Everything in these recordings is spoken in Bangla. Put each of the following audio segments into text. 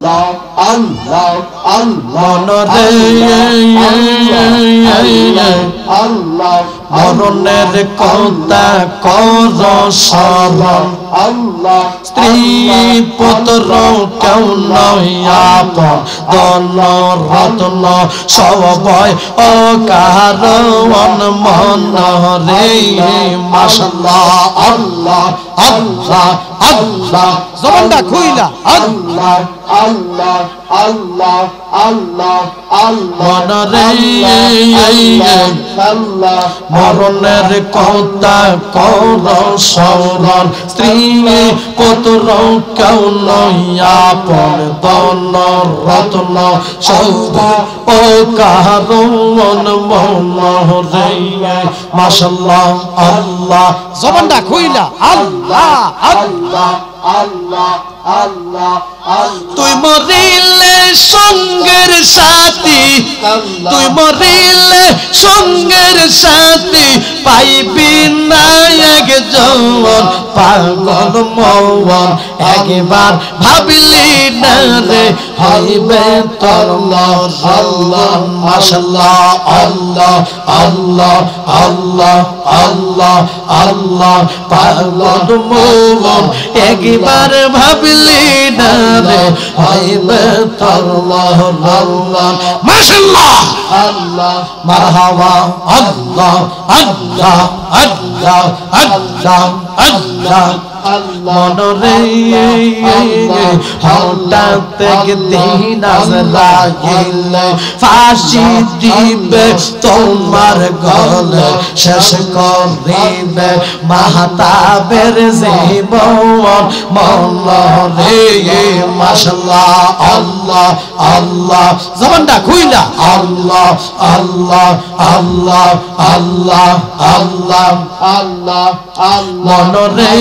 Allah মনরে মরণের কথা কর স্মরণ স্ত্রী পুত্র কেউ নয় আপন ধন রত্ন সবই অকারণ মনরে মাশাআল্লাহ আল্লাহ আল্লাহ আল্লাহ জবানটা খুইলা আল্লাহ Allah Allah Allah Allah মনরে মরণের কথা কর স্মরণ স্ত্রী পুত্র কেউ নয় আপন ধন রত্ন সব ও কারণ মনরে মাশাআল্লাহ আল্লাহ জবানটা খুইলা আল্লাহ আল্লাহ Allah Allah তুই মরিলে সঙ্গের সাথী তুই মরিলে সঙ্গের সাথী পাইবি না একজন পাগল মন একবার ভাবলি না রে হইবে তোর মরণ মাশাআল্লাহ আল্লাহ আল্লাহ আল্লাহ আল্লাহ আল্লাহ পাগল মন একবার ভাবলি না রে হইবে তোর মরণ মাশাআল্লাহ Allah মারহাবা আল্লাহ আল্লাহ আল্লাহ আল্লাহ আল্লাহ মনরে হঠাৎ একদিন আসলাগিলে ফাঁসি দিবে তোমার গলে শেষ করিবে মাহতাবের জীবন মনরে মাশাআল্লাহ আল্লাহ আল্লাহ জবানটা খুইলা আল্লাহ আল্লাহ আল্লাহ আল্লাহ আল্লাহ Allah Allah মনরে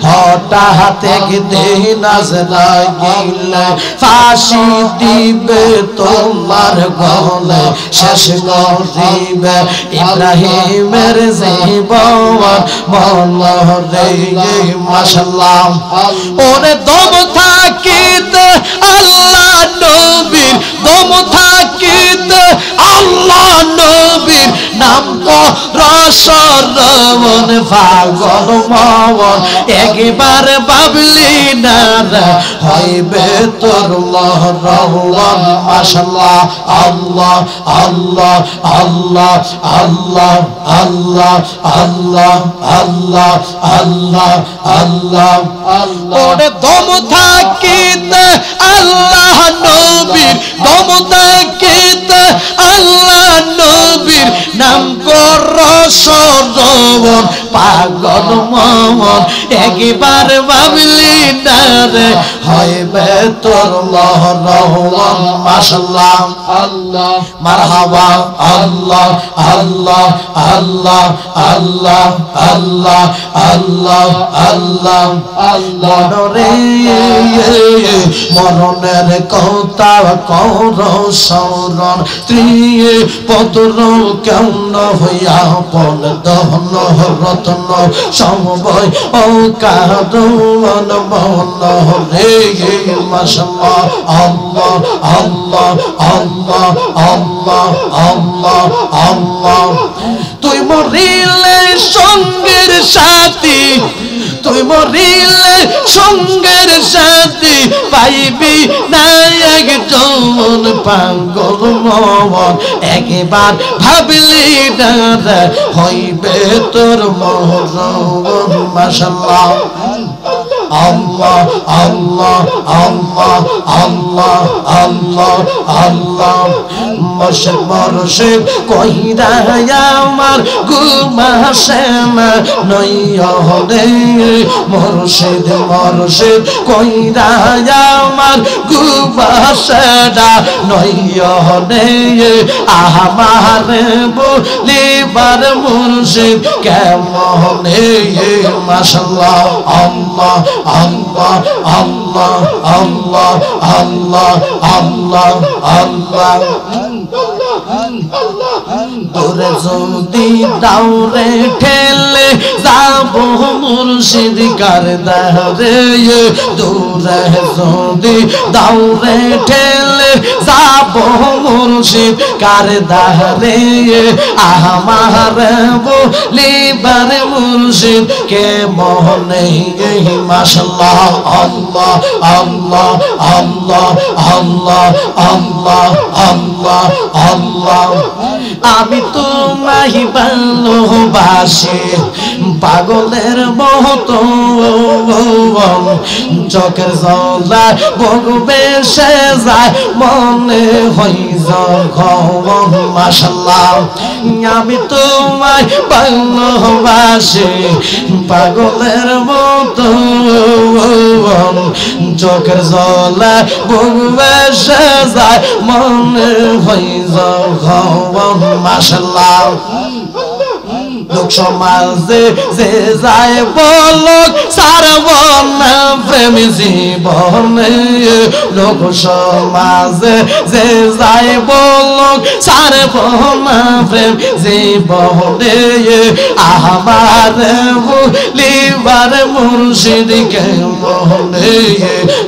হঠাৎ একদিন আসলাগিলে ফাঁসি দিবে তোমার গলে শেষ করিবে ইব্রাহিমের জীবন মনরে মাশাআল্লাহ ওরে দম থাকিতে আল্লাহ নবীর দম থাকিতে আল্লাহ নবীর নাম রসরমন পাগল মন একবার ভাবলি না হইবে তোর মরণ মাশাআল্লাহ আল্লাহ আল্লাহ আল্লাহ আল্লাহ আল্লাহ আল্লাহ আল্লাহ আল্লাহ আল্লাহ ওরে দম থাকিতে আল্লাহ নবীর দম থাকিতে আল্লাহ নবীর নাম কর সরবন পাগল মন একবার ভাবলি না রে হইবে তোর মরণ মাশাআল্লাহ Allah মারহাবা আল্লাহ আল্লাহ আল্লাহ আল্লাহ আল্লাহ আল্লাহ আল্লাহ মনরে মরণের কথা কর স্মরণ স্ত্রী পুত্র কেমন হইয়া পন ধন রত্ন সবই ও কারণ মনরে মাশাআল্লাহ আল্লাহ আল্লাহ আল্লাহ আল্লাহ আল্লাহ আল্লাহ তুই মরিলে সঙ্গের সাথী তুই মরিলে সঙ্গের সাথী পাইবি না একজন পাগল মন একবার ভাবলি না হইবে তোর মরণ মাশাআল্লাহ আল্লাহ আল্লাহ আল্লাহ আল্লাহ আল্লাহ আল্লাহ মুর্শিদ মুর্শিদ কইরা আমার ঘুম আসে না নয়নে মুর্শিদ মুর্শিদ কইরা আমার ঘুম আসে না নয়নে আমারে বলিবার মুর্শিদ কেমনে মাশাআল্লাহ আল্লাহ আল্লাহ আল্লাহ আল্লাহ আল্লাহ আল্লাহ আল্লাহ দূরে যদি দাউরে ঠেলে যাব মুর্শিদ কার দারে দূরে যদি দাউরে ঠেলে যাব মুর্শিদ কার দারে আমার বলিবার মুর্শিদ কে মনে মাশাআল্লাহ আল্লাহ আল্লাহ আল্লাহ আল্লাহ আল্লাহ আল্লাহ আল্লাহ আমি তোমায় ভালোবাসি পাগলের মতো চোখের জলা বগবে সে যায় মনে হই যখন মাশাআল্লাহ আমি তোমায় ভালোবাসি পাগলের মতো চোখের জলা বগবে সে যায় মনে হই যখন মাশাআল্লাহ লোক সমাজে যে যায় বলক সারব না প্রেম জীবনে লোক সমাজে যে যায় বলক সারব না প্রেম জীবনে আমার বলিবার মুর্শিদ কে মনে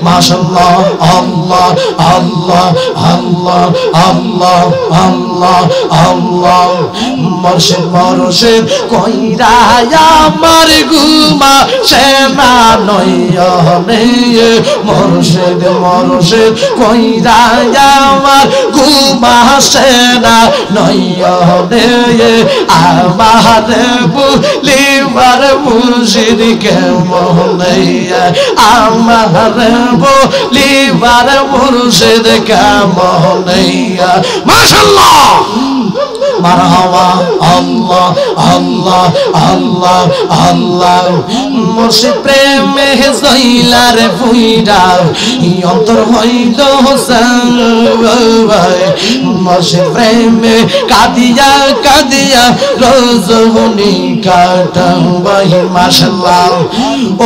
মাশাআল্লাহ আল্লাহ আল্লাহ আল্লাহ আল্লাহ আল্লাহ আল্লাহ মুর্শিদ মুর্শিদ কইরা আমার ঘুমা সেনা নয়নে মুর্শিদ মুর্শিদ কইরা আমার ঘুমা সেনা নয়নে আমার বলিবার মুর্শিদ কে মনে আমার বলিবার মুর্শিদ কে মনে মাশাআল্লাহ মারহাবা আল্লাহ আল্লাহ আল্লাহ আল্লাহ মুর্শিদ প্রেমে জইলার ফুইরা অন্তর হইল মুর্শিদ প্রেমে কাদিয়া কাদিয়া রজনী কাটাবাই মাশাআল্লাহ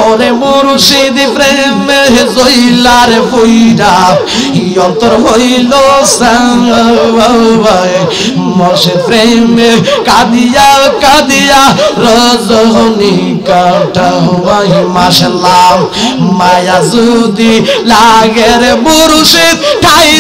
ওরে মুর্শিদ প্রেমে জইলার ফুইরা অন্তর হইল মুর্শিদ প্রেমে কাদিয়া কাদিয়া রজনী কাটাবাই মাশাআল্লাহ মায়া যদি লাগে রে মুর্শিদ ঠাই